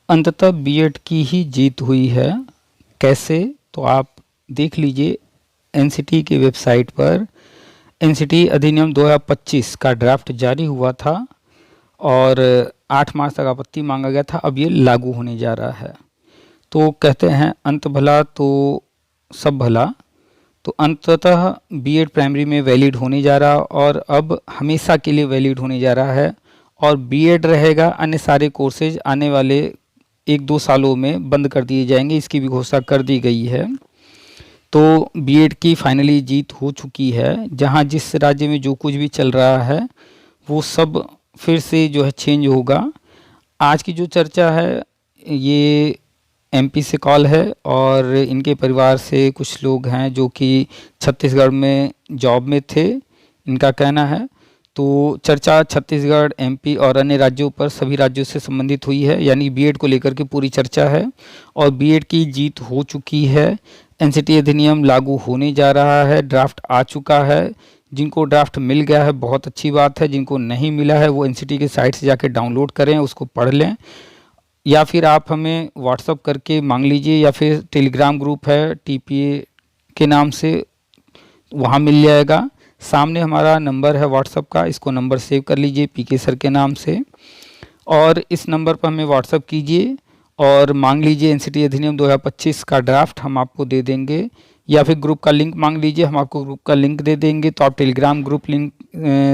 अंततः बीएड की ही जीत हुई है। कैसे? तो आप देख लीजिए, एनसीटी की वेबसाइट पर एनसीटी अधिनियम 2025 का ड्राफ्ट जारी हुआ था और 8 मार्च तक आपत्ति मांगा गया था। अब ये लागू होने जा रहा है। तो कहते हैं अंत भला तो सब भला। तो अंततः बीएड प्राइमरी में वैलिड होने जा रहा और अब हमेशा के लिए वैलिड होने जा रहा है और बीएड रहेगा। अन्य सारे कोर्सेज आने वाले 1-2 सालों में बंद कर दिए जाएंगे, इसकी भी घोषणा कर दी गई है। तो बीएड की फाइनली जीत हो चुकी है। जहां जिस राज्य में जो कुछ भी चल रहा है वो सब फिर से जो है चेंज होगा। आज की जो चर्चा है ये एमपी से कॉल है और इनके परिवार से कुछ लोग हैं जो कि छत्तीसगढ़ में जॉब में थे, इनका कहना है। तो चर्चा छत्तीसगढ़, एमपी और अन्य राज्यों पर सभी राज्यों से संबंधित हुई है, यानी बीएड को लेकर के पूरी चर्चा है और बीएड की जीत हो चुकी है। एनसीटी अधिनियम लागू होने जा रहा है, ड्राफ्ट आ चुका है। जिनको ड्राफ्ट मिल गया है बहुत अच्छी बात है, जिनको नहीं मिला है वो एनसीटी की साइट से जाकर डाउनलोड करें, उसको पढ़ लें, या फिर आप हमें व्हाट्सअप करके मांग लीजिए, या फिर टेलीग्राम ग्रुप है टीपीए के नाम से, वहाँ मिल जाएगा। सामने हमारा नंबर है व्हाट्सअप का, इसको नंबर सेव कर लीजिए पीके सर के नाम से और इस नंबर पर हमें व्हाट्सअप कीजिए और मांग लीजिए एनसीटी अधिनियम 2025 का ड्राफ्ट, हम आपको दे देंगे। या फिर ग्रुप का लिंक मांग लीजिए, हम आपको ग्रुप का लिंक दे देंगे। तो आप टेलीग्राम ग्रुप लिंक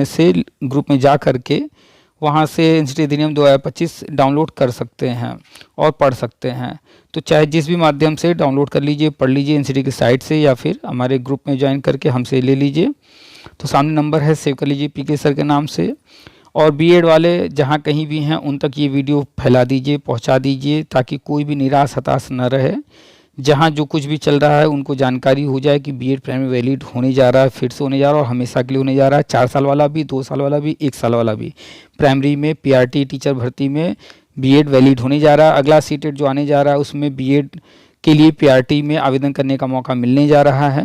से ग्रुप में जा कर के वहाँ से एनसीटी अधिनियम 2025 डाउनलोड कर सकते हैं और पढ़ सकते हैं। तो चाहे जिस भी माध्यम से डाउनलोड कर लीजिए, पढ़ लीजिए एनसीटी की साइट से, या फिर हमारे ग्रुप में ज्वाइन करके हमसे ले लीजिए। तो सामने नंबर है, सेव कर लीजिए पीके सर के नाम से। और बीएड वाले जहाँ कहीं भी हैं उन तक ये वीडियो फैला दीजिए, पहुँचा दीजिए, ताकि कोई भी निराश हताश न रहे। जहाँ जो कुछ भी चल रहा है उनको जानकारी हो जाए कि बीएड प्राइमरी वैलिड होने जा रहा है, फिर से होने जा रहा है और हमेशा के लिए होने जा रहा है। 4 साल वाला भी, 2 साल वाला भी, 1 साल वाला भी प्राइमरी में पीआरटी टीचर भर्ती में बीएड वैलिड होने जा रहा है। अगला सीटेट जो आने जा रहा है उसमें बीएड के लिए पीआरटी में आवेदन करने का मौका मिलने जा रहा है।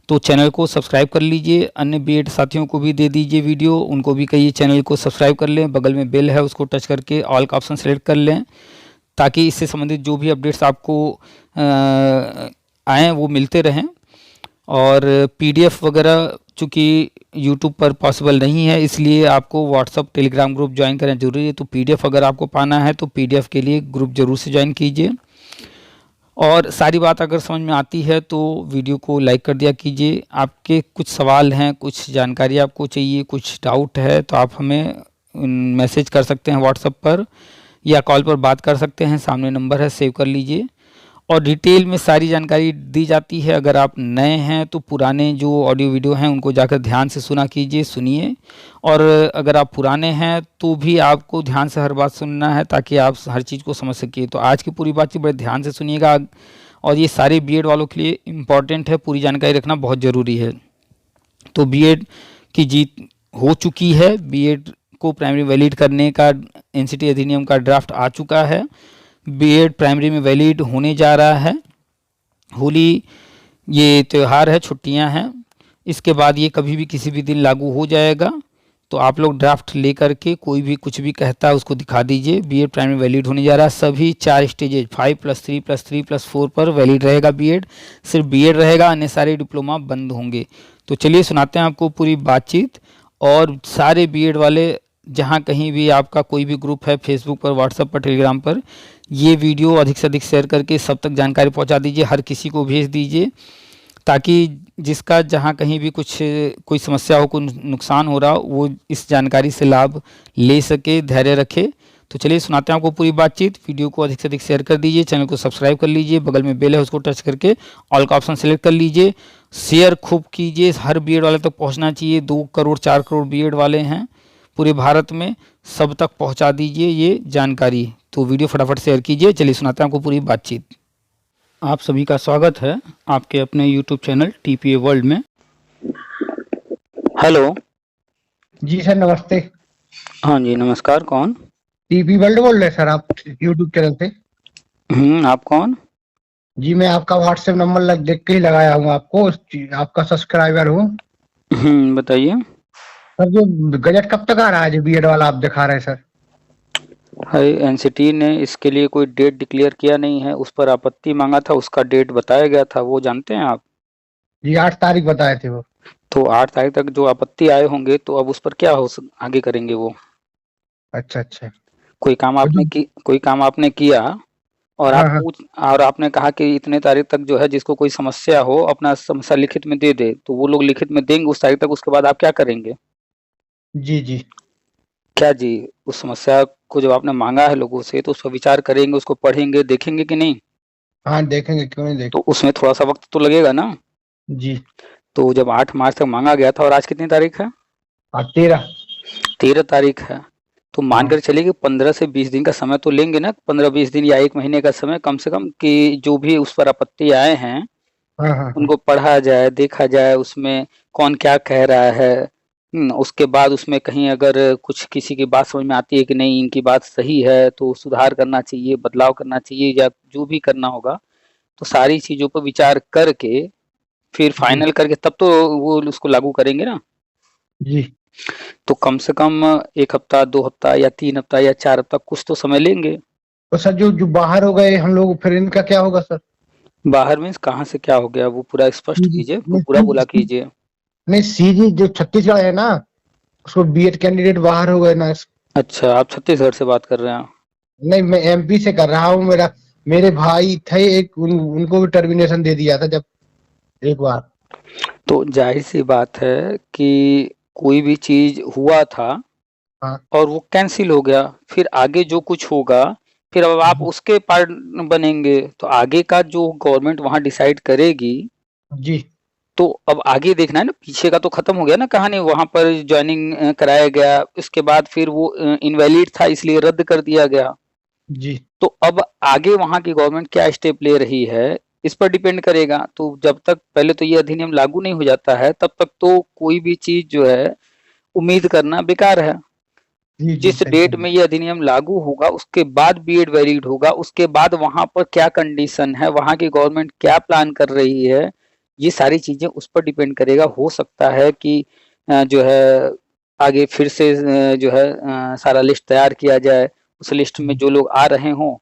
तो चैनल को सब्सक्राइब कर लीजिए, अन्य बीएड साथियों को भी दे दीजिए वीडियो, उनको भी कहिए चैनल को सब्सक्राइब कर लें। बगल में बेल है, उसको टच करके ऑल का ऑप्शन सेलेक्ट कर लें, ताकि इससे संबंधित जो भी अपडेट्स आपको आएँ वो मिलते रहें। और पीडीएफ वगैरह चूँकि यूट्यूब पर पॉसिबल नहीं है, इसलिए आपको व्हाट्सअप टेलीग्राम ग्रुप ज्वाइन करना जरूरी है। तो पीडीएफ अगर आपको पाना है तो पीडीएफ के लिए ग्रुप जरूर से ज्वाइन कीजिए। और सारी बात अगर समझ में आती है तो वीडियो को लाइक कर दिया कीजिए। आपके कुछ सवाल हैं, कुछ जानकारी आपको चाहिए, कुछ डाउट है, तो आप हमें मैसेज कर सकते हैं व्हाट्सएप पर या कॉल पर बात कर सकते हैं। सामने नंबर है, सेव कर लीजिए और डिटेल में सारी जानकारी दी जाती है। अगर आप नए हैं तो पुराने जो ऑडियो वीडियो हैं उनको जाकर ध्यान से सुना कीजिए, सुनिए। और अगर आप पुराने हैं तो भी आपको ध्यान से हर बात सुनना है, ताकि आप हर चीज़ को समझ सकिए। तो आज की पूरी बातचीत बड़े ध्यान से सुनिएगा और ये सारे बीएड वालों के लिए इम्पॉर्टेंट है, पूरी जानकारी रखना बहुत ज़रूरी है। तो बीएड की जीत हो चुकी है, बीएड को प्राइमरी वैलिड करने का एनसीटी अधिनियम का ड्राफ्ट आ चुका है। बीएड प्राइमरी में वैलिड होने जा रहा है। होली ये त्यौहार है, छुट्टियां हैं, इसके बाद ये कभी भी किसी भी दिन लागू हो जाएगा। तो आप लोग ड्राफ्ट लेकर के कोई भी कुछ भी कहता है उसको दिखा दीजिए। बीएड प्राइमरी वैलिड होने जा रहा है। सभी 4 स्टेजेज 5+3+3+4 पर वैलिड रहेगा बीएड। सिर्फ बीएड रहेगा, अन्य सारे डिप्लोमा बंद होंगे। तो चलिए सुनाते हैं आपको पूरी बातचीत। और सारे बीएड वाले जहाँ कहीं भी आपका कोई भी ग्रुप है, फेसबुक पर, व्हाट्सएप पर, टेलीग्राम पर, ये वीडियो अधिक से अधिक शेयर करके सब तक जानकारी पहुंचा दीजिए, हर किसी को भेज दीजिए, ताकि जिसका जहां कहीं भी कुछ कोई समस्या हो, कोई नुकसान हो रहा हो, वो इस जानकारी से लाभ ले सके, धैर्य रखे। तो चलिए सुनाते हैं आपको पूरी बातचीत। वीडियो को अधिक से अधिक शेयर कर दीजिए, चैनल को सब्सक्राइब कर लीजिए, बगल में बेल है उसको टच करके ऑल का ऑप्शन सेलेक्ट कर लीजिए। शेयर खूब कीजिए, हर बीएड वाले तक पहुँचना चाहिए। 2 करोड़ 4 करोड़ बीएड वाले हैं पूरे भारत में, सब तक पहुंचा दीजिए ये जानकारी। तो वीडियो फटाफट शेयर कीजिए। चलिए सुनाते हैं आपको पूरी बातचीत। आप सभी का स्वागत है आपके अपने यूट्यूब चैनल टीपीए वर्ल्ड में। हेलो जी सर, नमस्ते। हाँ जी नमस्कार, कौन? टीपी वर्ल्ड बोल रहे हैं सर आप यूट्यूब चैनल से? आप कौन? जी मैं आपका व्हाट्सएप नंबर देख के ही लगाया हूँ आपको, आपका सब्सक्राइबर हूँ। बताइए सर जो गजट कब तक आ रहा है जो बीएड वाला आप दिखा रहे हैं सर? भाई एनसीटी ने इसके लिए कोई डेट डिक्लेयर किया नहीं है, उस पर आपत्ति मांगा था, उसका डेट बताया गया था, वो जानते हैं आप? जी 8 तारीख बताए थे वो। तो 8 तारीख तक जो आपत्ति आए होंगे तो अब उस पर क्या आगे करेंगे वो? अच्छा अच्छा। और कोई काम आपने किया और हाँ हाँ। और आपने कहा कि इतने तारीख तक जो है जिसको कोई समस्या हो अपना समस्या लिखित में दे दे, तो वो लोग लिखित में देंगे उस तारीख तक, उसके बाद आप क्या करेंगे? जी जी। क्या जी, उस समस्या को जब आपने मांगा है लोगों से तो उस पर विचार करेंगे, उसको पढ़ेंगे, देखेंगे कि नहीं? हाँ देखेंगे, क्यों नहीं तो देखेंगे। उसमें थोड़ा सा वक्त तो लगेगा ना। जी। तो जब 8 मार्च तक मांगा गया था और आज कितनी तारीख है? और 13। 13 तारीख है। तो हाँ मानकर चलिए कि 15 से 20 दिन का समय तो लेंगे ना, 15-20 दिन या 1 महीने का समय कम से कम, कि जो भी उस पर आपत्ति आए हैं हाँ हाँ। हाँ उनको पढ़ा जाए, देखा जाए उसमें कौन क्या कह रहा है। उसके बाद उसमें कहीं अगर कुछ किसी की बात समझ में आती है कि नहीं इनकी बात सही है तो सुधार करना चाहिए, बदलाव करना चाहिए या जो भी करना होगा, तो सारी चीज़ों पर विचार करके फिर जी फाइनल करके तब तो वो उसको लागू करेंगे ना। जी। तो कम से कम 1 हफ्ता, 2 हफ्ता या 3 हफ्ता या 4 हफ्ता कुछ तो समय लेंगे। तो सर जो जो बाहर हो गए हम लोग, फिर इनका क्या होगा सर? बाहर मीन्स कहाँ से क्या हो गया वो पूरा स्पष्ट सीजी कीजिए, नहीं पूरा बोला सीजी कीजिए। नहीं, सीजी जो छत्तीसगढ़ है ना, उसको बीएड कैंडिडेट बाहर हो गए ना। अच्छा, आप छत्तीसगढ़ से बात कर रहे हैं। नहीं, मैं एमपी से कर रहा हूँ। मेरे भाई थे एक, उनको भी टर्मिनेशन दे दिया था जब एक बार। तो ज़ाहिर-सी बात है कि कोई भी चीज़ हुआ था हाँ और वो कैंसल हो गया, फिर आगे जो कुछ होगा, फिर अब आप जी उसके पार्ट बनेंगे, तो आगे का जो गवर्नमेंट वहाँ डिसाइड करेगी, जी तो अब आगे देखना है ना, पीछे का तो खत्म हो गया ना कहानी, वहाँ पर जॉइनिंग कराया गया, उसके बाद फिर वो इनवैलिड था इसलिए रद्द कर दिया गया। जी तो अब आगे वहाँ की गवर्नमेंट क्या स्टेप ले रही है, इस पर डिपेंड करेगा। तो जब तक पहले तो ये अधिनियम लागू नहीं हो जाता है, तब तक तो कोई भी चीज़ जो है, उम्मीद करना बेकार है। जी जी, जिस सही डेट कह में ये अधिनियम लागू होगा, उसके बाद बीएड वैलिड होगा, उसके बाद वहाँ पर क्या कंडीशन है, वहाँ की गवर्नमेंट क्या प्लान कर रही है, ये सारी चीज़ें उस पर डिपेंड करेगा। हो सकता है कि जो है आगे फिर से जो है सारा लिस्ट तैयार किया जाए, उस लिस्ट में जी। जो लोग आ रहे हों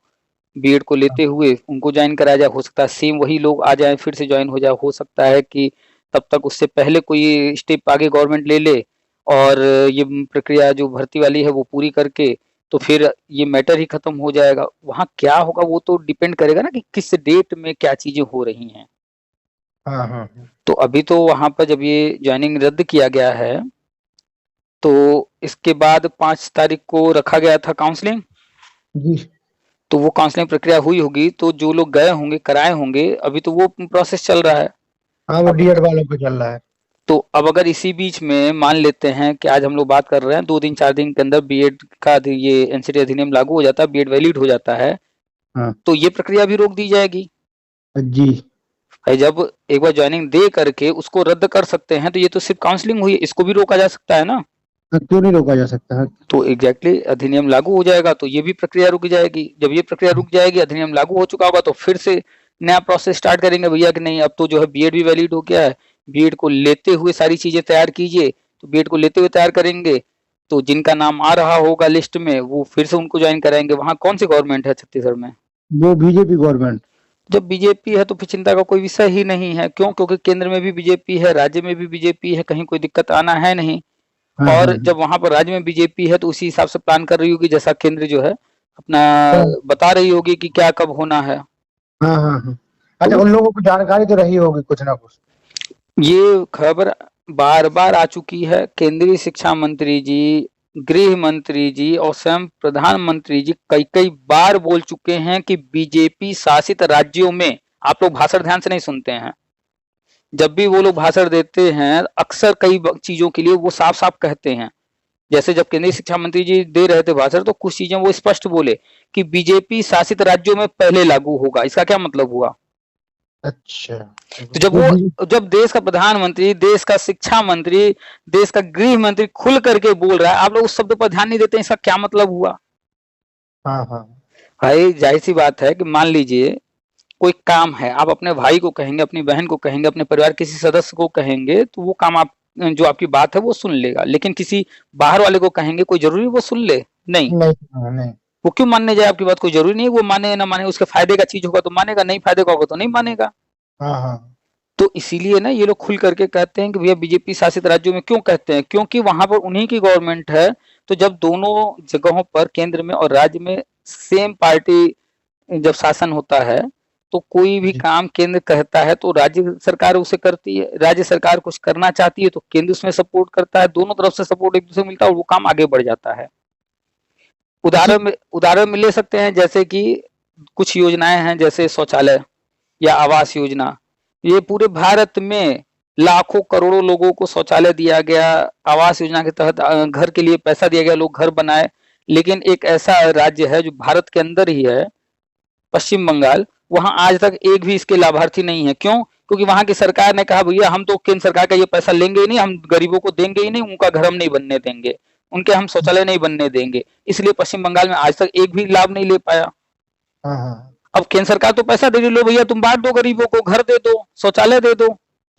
बीएड को लेते हुए उनको ज्वाइन कराया जाए, हो सकता है सेम वही लोग आ जाएँ फिर से ज्वाइन हो जाए, हो सकता है कि तब तक उससे पहले कोई स्टेप आगे गवर्नमेंट ले ले और ये प्रक्रिया जो भर्ती वाली है वो पूरी करके तो फिर ये मैटर ही खत्म हो जाएगा। वहाँ क्या होगा वो तो डिपेंड करेगा ना कि किस डेट में क्या चीज़ें हो रही हैं। हाँ हाँ हाँ। तो अभी तो वहाँ पर जब ये जॉइनिंग रद्द किया गया है, तो इसके बाद 5 तारीख को रखा गया था काउंसलिंग, जी। तो वो काउंसलिंग प्रक्रिया हुई होगी, तो जो लोग गए होंगे, कराए होंगे, अभी तो वो प्रोसेस चल रहा है। हाँ वो अब डीएड वालों पे चल रहा है। तो अब अगर इसी बीच में मान लेते हैं कि आज हम लोग बात कर रहे हैं, 2 दिन 4 दिन के अंदर बीएड का ये एनसीटी अधिनियम लागू हो जाता है, बीएड वैलिड हो जाता है, हाँ तो ये प्रक्रिया भी रोक दी जाएगी। जी। जब एक बार जॉइनिंग दे करके उसको रद्द कर सकते हैं, तो ये तो सिर्फ काउंसलिंग हुई है, इसको भी रोका जा सकता है ना। हाँ, क्यों नहीं रोका जा सकता है? तो एग्जैक्टली अधिनियम लागू हो जाएगा तो ये भी प्रक्रिया रुक जाएगी। जब ये प्रक्रिया रुक जाएगी, अधिनियम लागू हो चुका होगा, तो फिर से नया प्रोसेस स्टार्ट करेंगे भैया कि नहीं अब तो जो है बीएड भी वैलिड हो गया है, बीएड को लेते हुए सारी चीजें तैयार कीजिए। तो बीएड को लेते हुए तैयार करेंगे, तो जिनका नाम आ रहा होगा लिस्ट में वो फिर से उनको ज्वाइन कराएंगे। वहाँ कौन सी गवर्नमेंट है छत्तीसगढ़ में? वो बीजेपी गवर्नमेंट। जब बीजेपी है तो फिर चिंता का कोई विषय ही नहीं है। क्यों? क्योंकि केंद्र में भी बीजेपी है, राज्य में भी बीजेपी है, कहीं कोई दिक्कत आना है नहीं। हाँ हाँ और जब वहाँ पर राज्य में बीजेपी है तो उसी हिसाब से प्लान कर रही होगी, जैसा केंद्र जो है अपना हाँ बता रही होगी कि क्या कब होना है। हाँ हाँ हाँ। तो अच्छा, उन लोगों को जानकारी तो रही होगी कुछ ना कुछ। ये खबर बार बार आ चुकी है, केंद्रीय शिक्षा मंत्री जी, गृह मंत्री जी और स्वयं प्रधानमंत्री जी कई कई बार बोल चुके हैं कि बीजेपी शासित राज्यों में, आप लोग भाषण ध्यान से नहीं सुनते हैं, जब भी वो लोग भाषण देते हैं अक्सर कई चीजों के लिए वो साफ साफ कहते हैं। जैसे जब केंद्रीय शिक्षा मंत्री जी दे रहे थे भाषण तो कुछ चीजें वो स्पष्ट बोले कि बीजेपी शासित राज्यों में पहले लागू होगा। इसका क्या मतलब हुआ? अच्छा। तो जब वो भी। वो जब देश का प्रधानमंत्री, देश का शिक्षा मंत्री, देश का गृह मंत्री खुल करके बोल रहा है, आप लोग उस शब्द पर ध्यान नहीं देते, इसका क्या मतलब हुआ? हाँ हाँ भाई जाहिर सी बात है कि मान लीजिए कोई काम है, आप अपने भाई को कहेंगे, अपनी बहन को कहेंगे, अपने परिवार किसी सदस्य को कहेंगे, तो वो काम आप जो आपकी बात है वो सुन लेगा। लेकिन किसी बाहर वाले को कहेंगे, कोई जरूरी वो सुन ले? नहीं। नहीं हाँ, नहीं। वो क्यों मानने जाए आपकी बात? कोई जरूरी नहीं है वो माने ना माने, उसके फायदे का चीज होगा तो मानेगा, नहीं फायदे का होगा तो नहीं मानेगा। हाँ हाँ तो इसीलिए ना ये लोग खुल करके कहते हैं कि भैया बीजेपी शासित राज्यों में, क्यों कहते हैं? क्योंकि वहां पर उन्हीं की गवर्नमेंट है। तो जब दोनों जगहों पर केंद्र में और राज्य में सेम पार्टी जब शासन होता है, तो कोई भी जी काम केंद्र कहता है तो राज्य सरकार उसे करती है, राज्य सरकार कुछ करना चाहती है तो केंद्र उसमें सपोर्ट करता है, दोनों तरफ से सपोर्ट एक दूसरे को मिलता है और वो काम आगे बढ़ जाता है। इसी उदाहरण में ले सकते हैं, जैसे कि कुछ योजनाएं हैं जैसे शौचालय या आवास योजना। ये पूरे भारत में लाखों करोड़ों लोगों को शौचालय दिया गया, आवास योजना के तहत घर के लिए पैसा दिया गया, लोग घर बनाए। लेकिन एक ऐसा राज्य है जो भारत के अंदर ही है, पश्चिम बंगाल, वहां आज तक एक भी इसके लाभार्थी नहीं है। क्यों? क्योंकि वहां की सरकार ने कहा भैया हम तो केंद्र सरकार का ये पैसा लेंगे ही नहीं, हम गरीबों को देंगे ही नहीं, उनका घर हम नहीं बनने देंगे, उनके हम शौचालय नहीं बनने देंगे। इसलिए पश्चिम बंगाल में आज तक एक भी लाभ नहीं ले पाया। हाँ हाँ अब केंद्र सरकार तो पैसा दे रही, लो भैया तुम बांट दो, गरीबों को घर दे दो, शौचालय दे दो,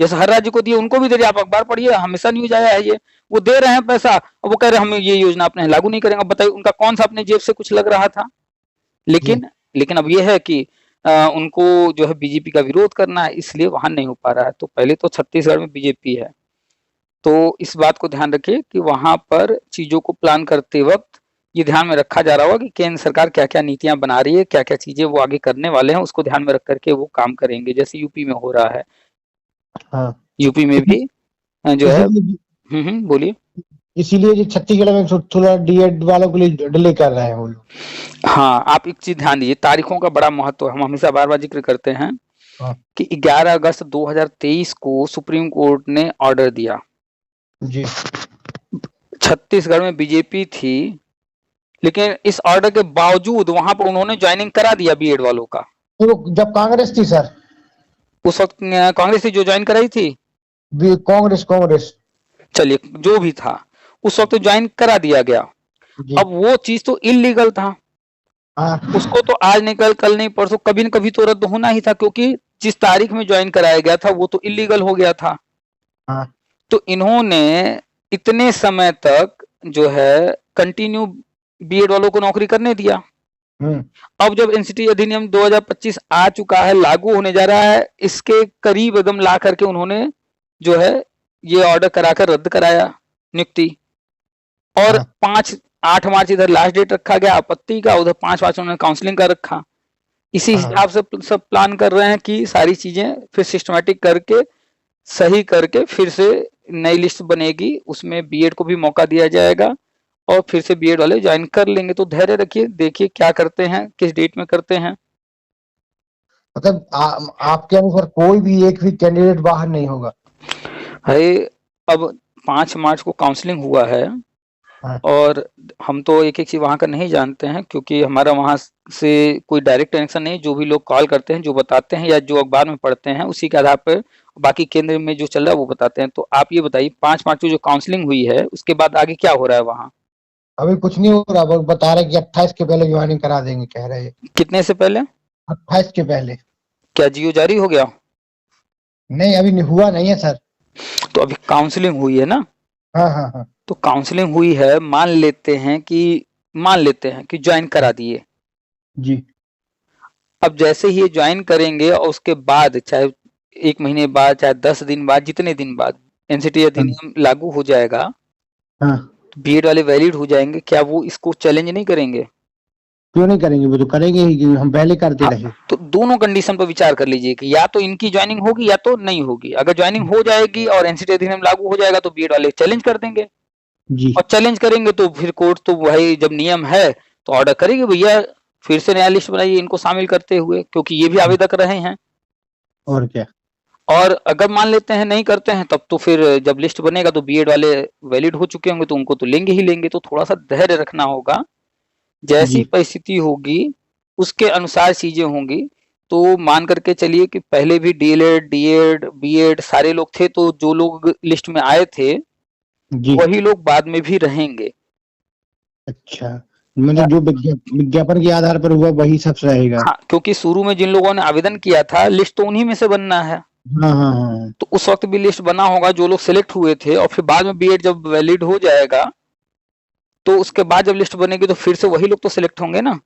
जैसे हर राज्य को दिए उनको भी दे रही। आप अखबार पढ़िए, हमेशा न्यूज आया है ये, वो दे रहे हैं पैसा, अब वो कह रहे हैं हम ये योजना अपने लागू नहीं करेंगे। अब बताइए उनका कौन सा अपने जेब से कुछ लग रहा था? जी। लेकिन लेकिन अब ये है कि उनको जो है बीजेपी का विरोध करना है, इसलिए वहां नहीं हो पा रहा है। तो पहले तो छत्तीसगढ़ में बीजेपी है, तो इस बात को ध्यान रखिए कि वहां पर चीजों को प्लान करते वक्त ये ध्यान में रखा जा रहा होगा कि केंद्र सरकार क्या क्या नीतियां बना रही है, क्या क्या चीजें वो आगे करने वाले हैं, उसको ध्यान में रख करके वो काम करेंगे, जैसे यूपी में हो रहा है। हाँ यूपी में भी जो है। इसीलिए बोलिए। इसीलिए जो छत्तीसगढ़ में थोड़ा डीएड वालों के लिए डिले कर रहे हैं वो लोग। हाँ, आप एक चीज ध्यान दीजिए, तारीखों का बड़ा महत्व है, हम हमेशा बार बार जिक्र करते हैं हाँ कि 11 अगस्त 2023 को सुप्रीम कोर्ट ने ऑर्डर दिया। जी छत्तीसगढ़ में बीजेपी थी, लेकिन इस ऑर्डर के बावजूद वहां पर उन्होंने ज्वाइनिंग करा दिया बीएड वालों का। तो जब कांग्रेस थी सर, उस वक्त कांग्रेस ने जो ज्वाइन कराई थी, कांग्रेस कांग्रेस चलिए जो भी था, उस वक्त ज्वाइन करा दिया गया। जी अब वो चीज तो इलीगल था, हाँ उसको तो आज नहीं कल नहीं परसों कभी न कभी तो रद्द होना ही था, क्योंकि जिस तारीख में ज्वाइन कराया गया था वो तो इलीगल हो गया था। हाँ तो इन्होंने इतने समय तक जो है कंटिन्यू बीएड वालों को नौकरी करने दिया। अब जब एनसीटी अधिनियम 2025 आ चुका है, लागू होने जा रहा है, इसके करीब एकदम ला करके उन्होंने जो है ये ऑर्डर कराकर रद्द कराया नियुक्ति। और हाँ 8 मार्च इधर लास्ट डेट रखा गया आपत्ति का, उधर 5 मार्च उन्होंने काउंसलिंग का रखा। इसी हाँ हिसाब से सब प्लान कर रहे हैं कि सारी चीजें फिर सिस्टमेटिक करके सही करके फिर से नई लिस्ट बनेगी, उसमें बीएड को भी मौका दिया जाएगा और फिर से बीएड वाले ज्वाइन कर लेंगे। तो धैर्य रखिए, देखिए क्या करते हैं, किस डेट में करते हैं। मतलब आपके अनुसार कोई भी एक भी कैंडिडेट बाहर नहीं होगा? है अब 5 मार्च को काउंसलिंग हुआ है हाँ और हम तो एक एक चीज वहां का नहीं जानते हैं, क्योंकि हमारा वहां से कोई डायरेक्ट कनेक्शन नहीं। जो भी लोग कॉल करते हैं, जो बताते हैं या जो अखबार में पढ़ते हैं, उसी के आधार पर बाकी केंद्र में जो चल रहा है वो बताते हैं। तो आप ये बताइए 5 मार्च को जो काउंसलिंग हुई है उसके बाद आगे क्या हो रहा है वहाँ? अभी कुछ नहीं हो रहा, वो बता रहे कि 28 के पहले ज्वाइनिंग करा देंगे, कह रहे हैं कितने से पहले? 28 के पहले। क्या जियो जारी हो गया? नहीं अभी नहीं हुआ, नहीं है सर। तो अभी काउंसलिंग हुई है ना। हाँ हाँ हाँ तो काउंसलिंग हुई है, मान लेते हैं कि ज्वाइन करा दिए। जी अब जैसे ही ये ज्वाइन करेंगे और उसके बाद चाहे 1 महीने बाद, चाहे 10 दिन बाद, जितने दिन बाद एनसीटी हाँ अधिनियम लागू हो जाएगा, हाँ। तो बीएड वाले वैलिड हो जाएंगे, क्या वो इसको चैलेंज नहीं करेंगे? क्यों नहीं करेंगे, वो तो करेंगे ही, क्योंकि हम पहले करते हाँ, रहे। तो दोनों कंडीशन पर विचार कर लीजिए कि या तो इनकी ज्वाइनिंग होगी या तो नहीं होगी। अगर ज्वाइनिंग हो जाएगी और एनसीटी अधिनियम लागू हो जाएगा तो बीएड वाले चैलेंज कर देंगे, जी और चैलेंज करेंगे तो फिर कोर्ट तो भाई जब नियम है तो ऑर्डर करेगी भैया फिर से नया लिस्ट बनाइए इनको शामिल करते हुए, क्योंकि ये भी आवेदक रहे हैं। और क्या। और अगर मान लेते हैं नहीं करते हैं, तब तो फिर जब लिस्ट बनेगा तो बीएड वाले वैलिड हो चुके होंगे तो उनको तो लेंगे ही लेंगे। तो थोड़ा सा धैर्य रखना होगा, जैसी जी परिस्थिति होगी उसके अनुसार चीजें होंगी। तो मान करके चलिए कि पहले भी डीएलएड, डीएड, बीएड सारे लोग थे, तो जो लोग लिस्ट में आए थे जी वही लोग बाद में भी रहेंगे। अच्छा, मतलब जो विज्ञापन के आधार पर हुआ वही सब रहेगा। हाँ, क्योंकि शुरू में जिन लोगों ने आवेदन किया था लिस्ट तो उन्हीं में से बनना है, हाँ हाँ हाँ तो उस वक्त भी लिस्ट बना होगा जो लोग सिलेक्ट हुए थे, और फिर बाद में बीएड जब वैलिड हो जाएगा तो उसके बाद जब लिस्ट बनेगी तो फिर से वही लोग तो सिलेक्ट होंगे ना।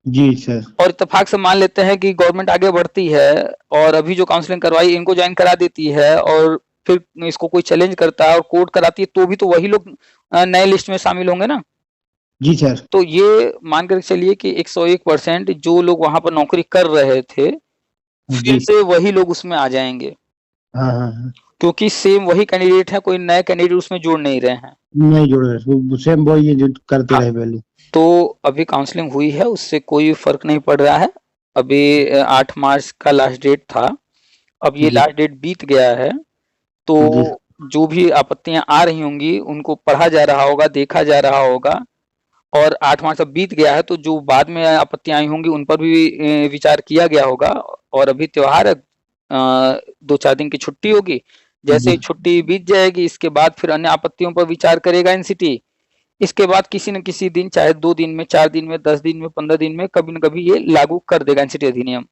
जी सर। और इत्तेफाक से मान लेते हैं कि गवर्नमेंट आगे बढ़ती है और अभी जो काउंसलिंग करवाई इनको ज्वाइन करा देती है और फिर इसको कोई चैलेंज करता है और कोर्ट कराती है, तो भी तो वही लोग नए लिस्ट में शामिल होंगे ना। जी सर। तो ये मान कर चलिए कि 101% जो लोग वहां पर नौकरी कर रहे थे फिर जी। से वही लोग उसमें आ जाएंगे, हाँ हाँ हाँ। क्योंकि सेम वही कैंडिडेट है, कोई नए कैंडिडेट उसमें जोड़ नहीं रहे हैं। नहीं जुड़ रहे, वो सेम वो ये जो करते हाँ, रहे पहले। तो अभी काउंसलिंग हुई है, उससे कोई फर्क नहीं पड़ रहा है। अभी 8 मार्च का लास्ट डेट था, अब ये जी लास्ट डेट बीत गया है। तो जी। जो भी आपत्तियां आ रही होंगी उनको पढ़ा जा रहा होगा, देखा जा रहा होगा, और 8 मार्च अब बीत गया है तो जो बाद में आपत्तियां आई होंगी उन पर भी विचार किया गया होगा। और अभी त्योहार है, 2-4 दिन की छुट्टी होगी, जैसे जी ही छुट्टी बीत जाएगी इसके बाद फिर अन्य आपत्तियों पर विचार करेगा एनसीटी। इसके बाद किसी न किसी दिन, चाहे 2 दिन में, 4 दिन में, 10 दिन में, 15 दिन में, कभी न कभी ये लागू कर देगा एनसीटी अधिनियम,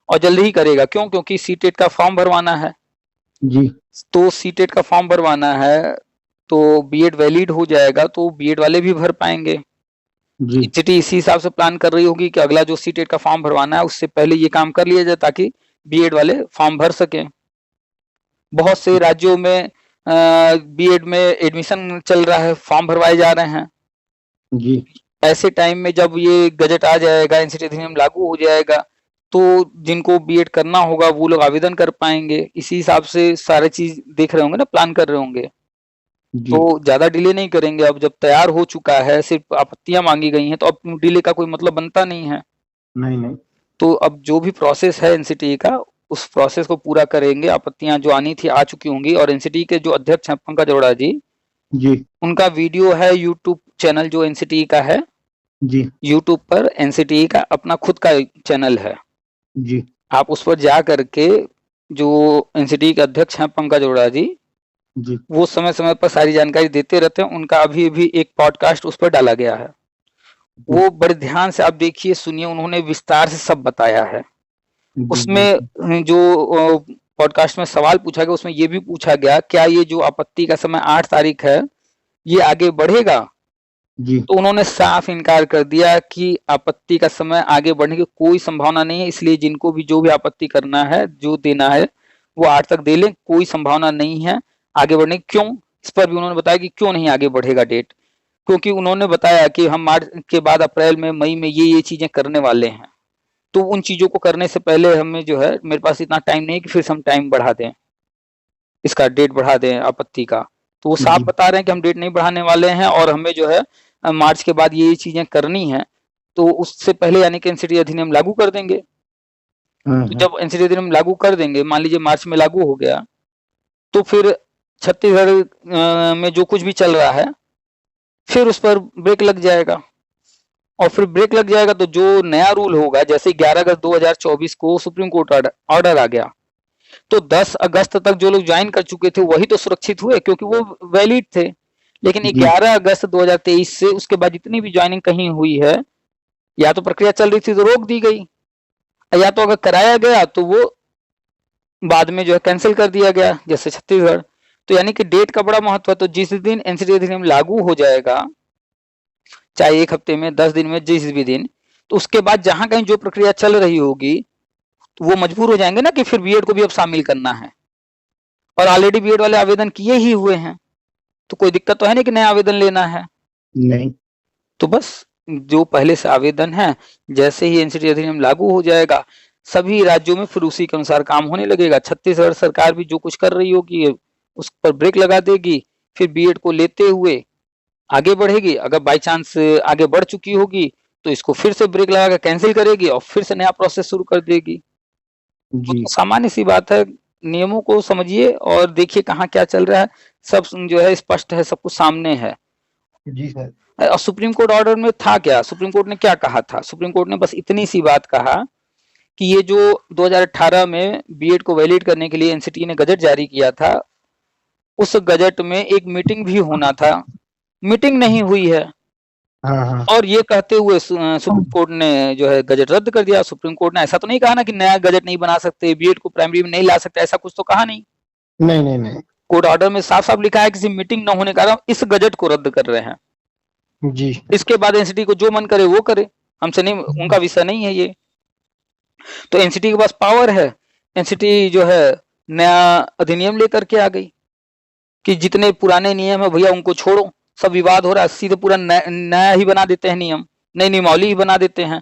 और जल्दी ही करेगा। क्यों? क्योंकि सीटेट का फॉर्म भरवाना है। जी। तो सीटेट का फॉर्म भरवाना है तो बीएड वैलिड हो जाएगा तो बीएड वाले भी भर पाएंगे। जी एनसीटी इसी हिसाब से प्लान कर रही होगी कि अगला जो सीटेट का फॉर्म भरवाना है उससे पहले ये काम कर लिया जाए ताकि बीएड वाले फॉर्म भर सकें। बहुत से राज्यों में बीएड में एडमिशन चल रहा है, फॉर्म भरवाए जा रहे हैं। जी। ऐसे टाइम में जब ये गजट आ जाएगा, एनसीटी अधिनियम लागू हो जाएगा, तो जिनको बीएड करना होगा वो लोग आवेदन कर पाएंगे। इसी हिसाब से सारी चीज देख रहे होंगे ना, प्लान कर रहे होंगे। जी। तो ज्यादा डिले नहीं करेंगे। अब जब तैयार हो चुका है, सिर्फ आपत्तियां मांगी गई हैं, तो अब डिले का कोई मतलब बनता नहीं है। नहीं नहीं। तो अब जो भी प्रोसेस है एनसीटी का, उस प्रोसेस को पूरा करेंगे। आपत्तियां जो आनी थी आ चुकी होंगी, और एनसीटी के जो अध्यक्ष हैं पंकज अरोड़ा जी, जी उनका वीडियो है यूट्यूब चैनल जो एनसीटी का है, जी। यूट्यूब पर एनसीटी का अपना खुद का चैनल है। जी आप उस पर जा करके, जो एनसीटी के अध्यक्ष हैं पंकज अरोड़ा जी, जी। वो समय समय पर सारी जानकारी देते रहते हैं। उनका अभी भी एक पॉडकास्ट उस पर डाला गया है, जी वो बड़े ध्यान से आप देखिए, सुनिए, उन्होंने विस्तार से सब बताया है। जी। उसमें जो पॉडकास्ट में सवाल पूछा गया उसमें ये भी पूछा गया, क्या ये जो आपत्ति का समय 8 तारीख है ये आगे बढ़ेगा? जी। तो उन्होंने साफ इनकार कर दिया कि आपत्ति का समय आगे बढ़ने की कोई संभावना नहीं है। इसलिए जिनको भी जो भी आपत्ति करना है, जो देना है, वो 8 तक दे लें, कोई संभावना नहीं है आगे बढ़ने की। क्यों? इस पर भी उन्होंने बताया कि क्यों नहीं आगे बढ़ेगा डेट। क्योंकि उन्होंने बताया कि हम मार्च के बाद अप्रैल में, मई में ये चीजें करने वाले हैं, तो उन चीजों को करने से पहले हमें जो है, मेरे पास इतना टाइम नहीं है कि फिर से हम टाइम बढ़ा दें, इसका डेट बढ़ा दें आपत्ति का। तो वो साफ जी। बता रहे हैं कि हम डेट नहीं बढ़ाने वाले हैं, और हमें जो है मार्च के बाद ये चीजें करनी है, तो उससे पहले यानी कि एनसीटी अधिनियम लागू कर देंगे। हाँ तो हाँ। जब एनसीटी अधिनियम लागू कर देंगे, मान लीजिए मार्च में लागू हो गया, तो फिर छत्तीसगढ़ में जो कुछ भी चल रहा है फिर उस पर ब्रेक लग जाएगा। और फिर ब्रेक लग जाएगा तो जो नया रूल होगा, जैसे 11 अगस्त 2024 को सुप्रीम कोर्ट ऑर्डर आ गया, तो 10 अगस्त तक जो लोग ज्वाइन कर चुके थे वही तो सुरक्षित हुए, क्योंकि वो वैलिड थे। लेकिन जी 11 अगस्त 2023 से उसके बाद जितनी भी ज्वाइनिंग कहीं हुई है, या तो प्रक्रिया चल रही थी तो रोक दी गई, या तो अगर कराया गया तो वो बाद में जो है कैंसिल कर दिया गया, जैसे छत्तीसगढ़। तो यानी कि डेट का बड़ा महत्व है। तो जिस दिन एनसीटी अधिनियम लागू हो जाएगा, चाहे 1 हफ्ते में, 10 दिन में, जिस भी दिन, तो उसके बाद जहां कहीं जो प्रक्रिया चल रही होगी, तो वो मजबूर हो जाएंगे ना कि फिर बीएड को भी अब शामिल करना है, और ऑलरेडी बीएड वाले आवेदन किए ही हुए हैं, तो कोई दिक्कत तो है नहीं कि नया आवेदन लेना है। नहीं। तो बस जो पहले से आवेदन है, जैसे ही एनसीटी अधिनियम लागू हो जाएगा, सभी राज्यों में फिर उसी के अनुसार काम होने लगेगा। छत्तीसगढ़ सरकार भी जो कुछ कर रही होगी उस पर ब्रेक लगा देगी, फिर बीएड को लेते हुए आगे बढ़ेगी। अगर बाई चांस आगे बढ़ चुकी होगी तो इसको फिर से ब्रेक लगा के कैंसिल करेगी और फिर से नया प्रोसेस शुरू कर देगी। जी तो सामान्य सी बात है, नियमों को समझिए और देखिए कहाँ क्या चल रहा है। सब जो है स्पष्ट है, सब कुछ सामने है। जी सर। और सुप्रीम कोर्ट ऑर्डर में था क्या, सुप्रीम कोर्ट ने क्या कहा था? सुप्रीम कोर्ट ने बस इतनी सी बात कहा कि ये जो 2018 में बीएड को वैलिड करने के लिए एनसीटी ने गजट जारी किया था, उस गजट में एक मीटिंग भी होना था, मीटिंग नहीं हुई है। हाँ हाँ। और ये कहते हुए सुप्रीम कोर्ट ने जो है गजट रद्द कर दिया। सुप्रीम कोर्ट ने ऐसा तो नहीं कहा ना कि नया गजट नहीं बना सकते, बीएड को प्राइमरी में नहीं ला सकते, ऐसा कुछ तो कहा नहीं। नहीं नहीं नहीं। कोर्ट ऑर्डर में साफ साफ लिखा है किसी मीटिंग न होने के कारण इस गजट को रद्द कर रहे हैं। जी इसके बाद एनसीटी को जो मन करे वो करे, हमसे नहीं, उनका विषय नहीं है ये। तो एनसीटी के पास पावर है। एनसीटी जो है नया अधिनियम लेकर के आ गई कि जितने पुराने नियम है भैया उनको छोड़ो, सब विवाद हो रहा है, सीधे पूरा नया ही बना देते हैं नियम, नई नियमावली ही बना देते हैं।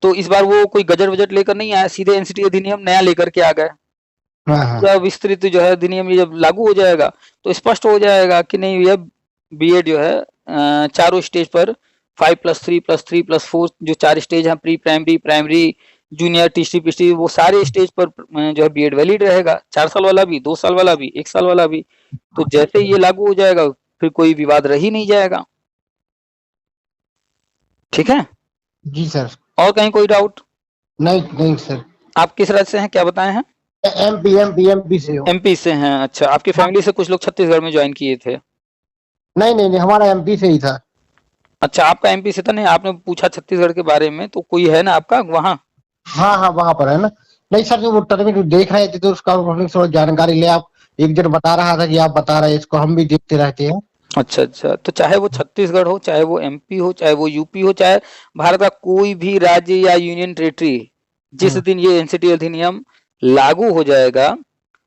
तो इस बार वो कोई गजट वजट लेकर नहीं आया, सीधे एनसीटी अधिनियम नया लेकर के आ गए। हाँ हाँ पूरा विस्तृत जो है अधिनियम ये जब लागू हो जाएगा तो स्पष्ट हो जाएगा कि नहीं भैया बीएड जो है चारों स्टेज पर 5+3+3+4 जो 4 स्टेज हैं, pre primary, primary, junior, TC, PC, वो सारे स्टेज पर जो है बीएड वैलिड रहेगा, 4 साल वाला भी, 2 साल वाला भी, 1 साल वाला भी। तो जैसे ये लागू हो जाएगा फिर कोई विवाद रह ही नहीं जाएगा। ठीक है, जी सर। और कहीं कोई डाउट? नहीं नहीं सर। आप किस राज्य से हैं, क्या बताए हैं? एमपी से हो। एमपी से हैं, अच्छा। आपकी फैमिली से कुछ लोग छत्तीसगढ़ में ज्वाइन किए थे? नहीं नहीं नहीं, हमारा एमपी से ही था। अच्छा, आपका एमपी से था। नहीं, आपने पूछा छत्तीसगढ़ के बारे में, तो कोई है ना आपका वहाँ? हाँ हाँ वहां पर है ना। नहीं सर, जो वो टर्मिन देख रहे थे तो उसका थोड़ा जानकारी ले। आप एक जन बता रहा था कि आप बता रहे हैं, इसको हम भी देखते रहते हैं। अच्छा अच्छा, तो चाहे वो छत्तीसगढ़ हो, चाहे वो एमपी हो, चाहे वो यूपी हो, चाहे भारत का कोई भी राज्य या यूनियन टेरिटरी, जिस दिन ये एनसीटी अधिनियम लागू हो जाएगा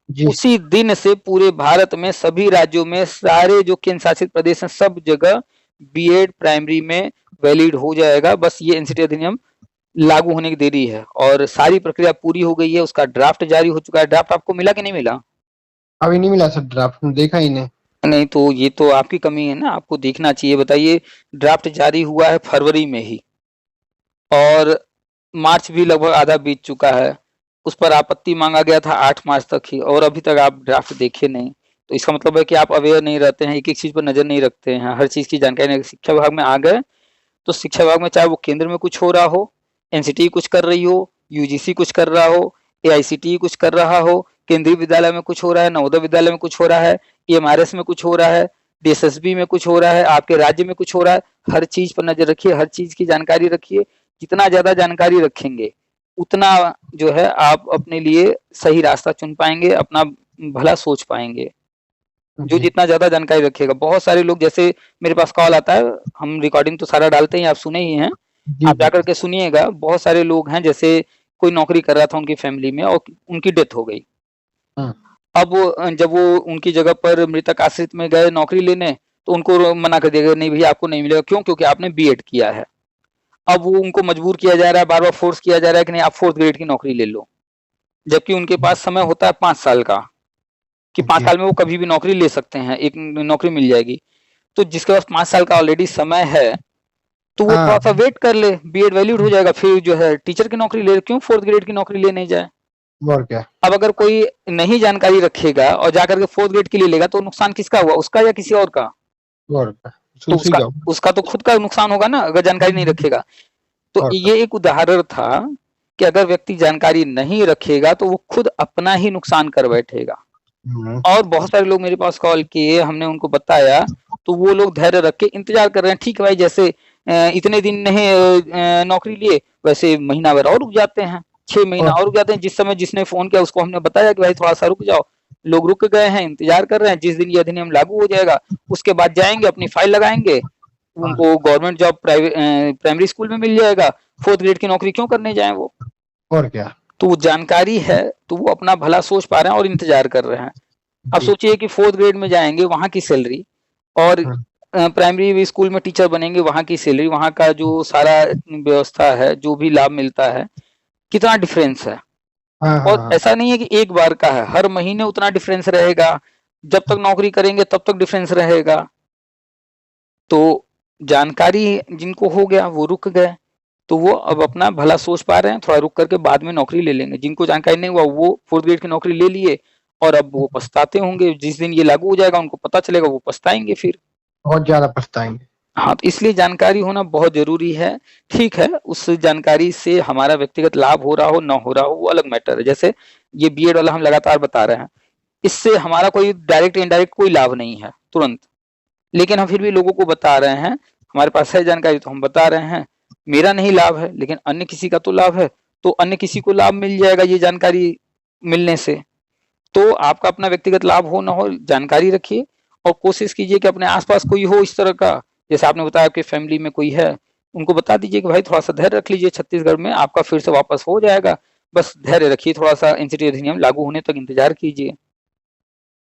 जी उसी दिन से पूरे भारत में सभी राज्यों में सारे जो केंद्र शासित प्रदेश हैं सब जगह बीएड प्राइमरी में वैलिड हो जाएगा। बस ये एनसीटी अधिनियम लागू होने की देरी है और सारी प्रक्रिया पूरी हो गई है, उसका ड्राफ्ट जारी हो चुका है। ड्राफ्ट आपको मिला कि नहीं मिला? अभी नहीं मिला सर, ड्राफ्ट देखा ही नहीं। नहीं, तो ये तो आपकी कमी है ना, आपको देखना चाहिए। बताइए, ड्राफ्ट जारी हुआ है फरवरी में ही और मार्च भी लगभग आधा बीत चुका है। उस पर आपत्ति मांगा गया था 8 मार्च तक ही और अभी तक आप ड्राफ्ट देखे नहीं। तो इसका मतलब है कि आप अवेयर नहीं रहते हैं, एक-एक चीज़ पर नज़र नहीं रखते हैं, हर चीज़ की जानकारी नहीं। शिक्षा विभाग में आ गए तो शिक्षा विभाग में चाहे वो केंद्र में कुछ हो रहा हो, एनसीटी कुछ कर रही हो, यूजीसी कुछ कर रहा हो, एआईसीटीई कुछ कर रहा हो, केंद्रीय विद्यालय में कुछ हो रहा है, नवोदय विद्यालय में कुछ हो रहा है, एमआरएस में कुछ हो रहा है, डीएसएसबी में कुछ हो रहा है, आपके राज्य में कुछ हो रहा है, हर चीज़ पर नज़र रखिए, हर चीज़ की जानकारी रखिए। जितना ज़्यादा जानकारी रखेंगे, उतना जो है आप अपने लिए सही रास्ता चुन पाएँगे, अपना भला सोच पाएँगे। जो जी जितना ज़्यादा जानकारी रखेगा, बहुत सारे लोग जैसे मेरे पास कॉल आता है, हम रिकॉर्डिंग तो सारा डालते ही, आप सुने ही हैं, जी आप जी जाकर के सुनिएगा। बहुत सारे लोग हैं जैसे कोई नौकरी कर रहा था उनकी फैमिली में और उनकी डेथ हो गई। हाँ अब जब वो उनकी जगह पर मृतक आश्रित में गए नौकरी लेने तो उनको मना कर दिया गया, नहीं भैया आपको नहीं मिलेगा। क्यों? क्योंकि आपने बीएड किया है। अब वो उनको मजबूर किया जा रहा है, बार-बार फोर्स किया जा रहा है कि नहीं आप 4th ग्रेड की नौकरी ले लो। जबकि उनके पास समय होता है 5 साल का, कि 5 जी साल में वो कभी भी नौकरी ले सकते हैं, एक नौकरी मिल जाएगी। तो जिसके पास 5 साल का ऑलरेडी समय है, तो वो हाँ थोड़ा-सा वेट कर ले, बीएड वैलिड हो जाएगा, फिर जो है टीचर की नौकरी ले, क्यों 4th ग्रेड की नौकरी ले नहीं जाए? और क्या। अब अगर कोई नहीं जानकारी रखेगा और जाकर के 4th ग्रेड के लिए लेगा तो नुकसान किसका हुआ? उसका या किसी और का? और क्या, तो उसी उसका का। उसका तो खुद का नुकसान होगा ना, अगर जानकारी नहीं रखेगा। तो और क्या। ये एक उदाहरण था कि अगर व्यक्ति जानकारी नहीं रखेगा तो वो खुद अपना ही नुकसान कर बैठेगा। और बहुत सारे लोग मेरे पास कॉल किए, हमने उनको बताया, तो वो लोग धैर्य रख के इंतजार कर रहे हैं। ठीक है भाई, जैसे इतने दिन नहीं नौकरी लिए, वैसे महीना भर और रुक जाते हैं, 6 महीना और रुक जाते हैं। जिस समय जिसने फ़ोन किया उसको हमने बताया कि भाई थोड़ा-सा रुक जाओ। लोग रुक गए हैं, इंतजार कर रहे हैं। जिस दिन ये अधिनियम लागू हो जाएगा, उसके बाद जाएँगे, अपनी फाइल लगाएँगे, और उनको गवर्नमेंट जॉब प्राइमरी स्कूल में मिल जाएगा। 4th ग्रेड की नौकरी क्यों करने जाएँ वो? और क्या। तो वो जानकारी है, तो वो अपना भला सोच पा रहे हैं और इंतजार कर रहे हैं। अब जी सोचिए कि 4th ग्रेड में जाएँगे, वहाँ की सैलरी और हाँ प्राइमरी स्कूल में टीचर बनेंगे, वहाँ की सैलरी, वहाँ का जो सारा व्यवस्था है, जो भी लाभ मिलता है, कितना डिफरेंस है। हाँ हाँ और हाँ। ऐसा नहीं है कि एक बार का है, हर महीने उतना डिफरेंस रहेगा। जब तक नौकरी करेंगे तब तक डिफरेंस रहेगा। तो जानकारी जिनको हो गया वो रुक गए, तो वो अब अपना भला सोच पा रहे हैं, थोड़ा रुक करके बाद में नौकरी ले लेंगे। जिनको जानकारी नहीं हुआ वो 4th ग्रेड की नौकरी ले लिए और अब वो पछताते होंगे। जिस दिन ये लागू हो जाएगा उनको पता चलेगा, वो पछताएँगे फिर। बहुत ज्यादा पछताएंगे। हाँ, तो इसलिए जानकारी होना बहुत ज़रूरी है। ठीक है, उस जानकारी से हमारा व्यक्तिगत लाभ हो रहा हो, ना हो रहा हो, वो अलग मैटर है। जैसे ये बीएड वाला हम लगातार बता रहे हैं, इससे हमारा कोई डायरेक्ट इनडायरेक्ट कोई लाभ नहीं है तुरंत, लेकिन हम फिर भी लोगों को बता रहे हैं। हमारे पास है जानकारी तो हम बता रहे हैं। मेरा नहीं लाभ है, लेकिन अन्य किसी का तो लाभ है, तो अन्य किसी को लाभ मिल जाएगा ये जानकारी मिलने से। तो आपका अपना व्यक्तिगत लाभ हो ना हो, जानकारी रखिए और कोशिश कीजिए कि अपने आस-पास कोई हो इस तरह का, जैसे आपने बताया आपकी फैमिली में कोई है, उनको बता दीजिए कि भाई थोड़ा सा धैर्य रख लीजिए, छत्तीसगढ़ में आपका फिर से वापस हो जाएगा, बस धैर्य रखिए, थोड़ा सा एनसीटी अधिनियम लागू होने तक इंतजार कीजिए।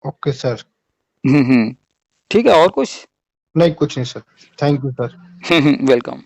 Okay sir. ठीक है, और कुछ? नहीं कुछ नहीं sir, thank you sir. Welcome.